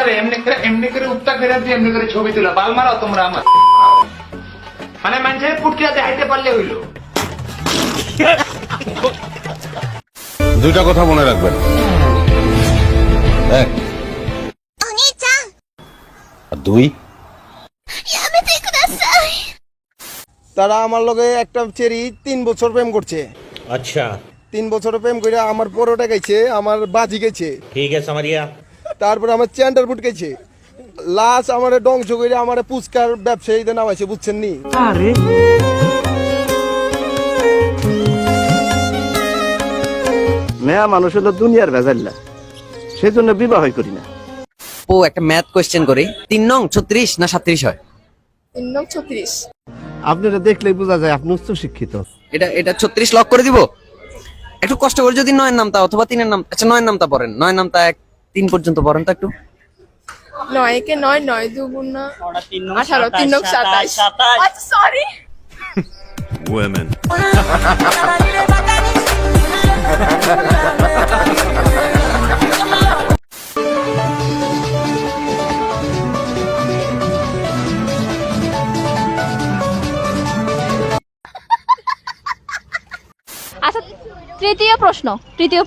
আরে এমনি করে উত্তা ফেরা দিয়ে এমনি করে ছবি তোলা বাল মারাও তোমরা আমার মানে মানুষের পুটকিরা দেখাইতে পারলে হইলো। দুইটা কথা মনে রাখবেন, এক আর দুই। তারা আমার লগে একটা চেরি 3 বছর প্রেম করছে। अच्छा 3 বছর প্রেম করে আমার পরোটা গাইছে, আমার বাজি গাইছে, ठीक है समझिया। তারপরে আমার চ্যান্ডার বুট গাইছে, লাস্ট আমার ডংস করে আমার পুচকার ব্যবসায়ীতে নামাইছে, বুঝছেন নি? মেয়া মানুষ হলো দুনিয়ার ভেজাল্লা, সেই জন্য বিবাহ করি না। ও একটা ম্যাথ কোশ্চেন করি, 3 নং 36 না 37 হয়? 3 নং 36। আপনারা দেখলেই বোঝা যায় আপনি উচ্চ শিক্ষিত। এটা 36 লক করে দিব। একটু কষ্ট করে যদি 9 এর নামটা অথবা 3 এর নাম, আচ্ছা 9 এর নামটা পড়েন, 9 এর নামটা 1 3 পর্যন্ত পড়েন তো একটু। 9 কে 9, 9 2 গুণ 18, 3 নং 27। আচ্ছা সরি। Women. আচ্ছা তৃতীয়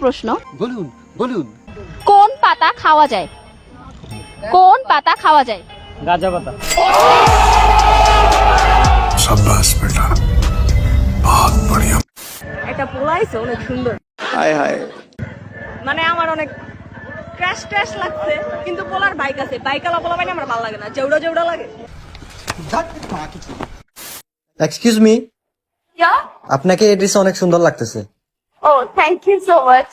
প্রশ্ন বলুন বলুন। কোন পাতা খাওয়া যায়? কোন পাতা খাওয়া যায়? गाजा बता। शाबाश बेटा, बहुत बढ़िया। এটা পোলাইছে অনেক সুন্দর, হায় হায়, মানে আমার অনেক ক্র্যাশ ক্র্যাশ লাগছে, কিন্তু পোলার বাইক আছে, বাইকালা পোলা মানে আমার ভালো লাগে না, জেউড়া জেউড়া লাগে। এক্সকিউজ মি, ইয়া আপনাকে এই ড্রেসে অনেক সুন্দর লাগতেছে। Oh thank you so much.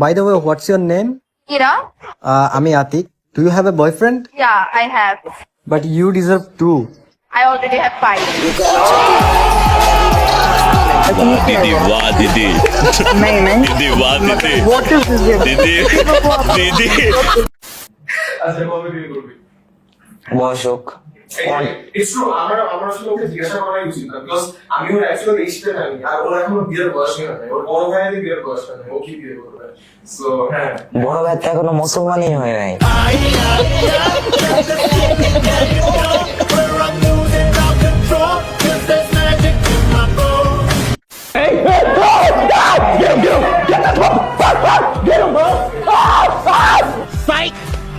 By the way, what's your name? Ira আমি Atik. Do you have a boyfriend? Yeah I have, but you deserve two. I already have 5। दीदी वाह दीदी, दीदी वाह दीदी, दीदी दीदी। বয়সক It's true, আমরা আসলে ওকে জিজ্ঞাসা করাই উচিত না, বিকজ আমি ওর অ্যাকচুয়ালি এজটা জানি, আর ওর এখনো বিয়ের বয়স হয়নি, ওর বড় ভাইয়েরই বিয়ের বয়স হয়নি, ও কি বিয়ে করবে? সো হ্যাঁ, বড় ভাই তো এখনো মুসলমানই হয় নাই।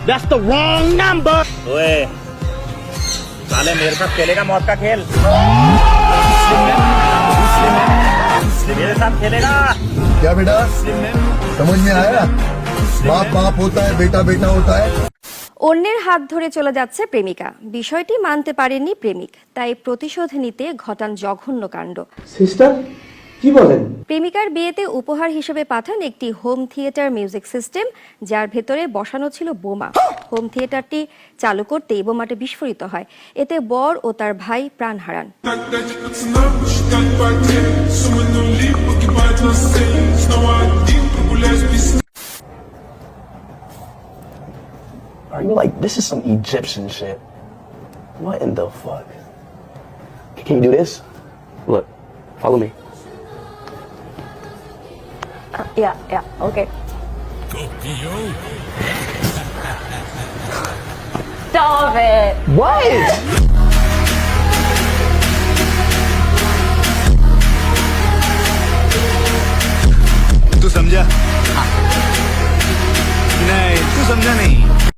That's the wrong number. ओए, साले मेरे साथ खेलेगा मौत का खेल? मेरे साथ खेलेगा? क्या बेटा, समझ में आया? बाप बाप होता है, बेटा बेटा होता है। অন্যের হাত ধরে চলে যাচ্ছে প্রেমিকা, বিষয়টি মানতে পারেননি প্রেমিক, তাই প্রতিশোধ নিতে ঘটান জঘন্য কাণ্ড। সিস্টার কি বলেন? প্রেমিকার বিয়েতে উপহার হিসেবে পাঠান একটি হোম থিয়েটার মিউজিক সিস্টেম, যার ভেতরে বসানো ছিল বোমা। হোম থিয়েটারটি চালু করতেই বোমাটি বিস্ফোরিত হয়, এতে বর ও তার ভাই প্রাণ হারান। Are you like, this is some Egyptian shit? What in the fuck? Can you do this? Look, follow me. Yeah, okay. Stop it. What?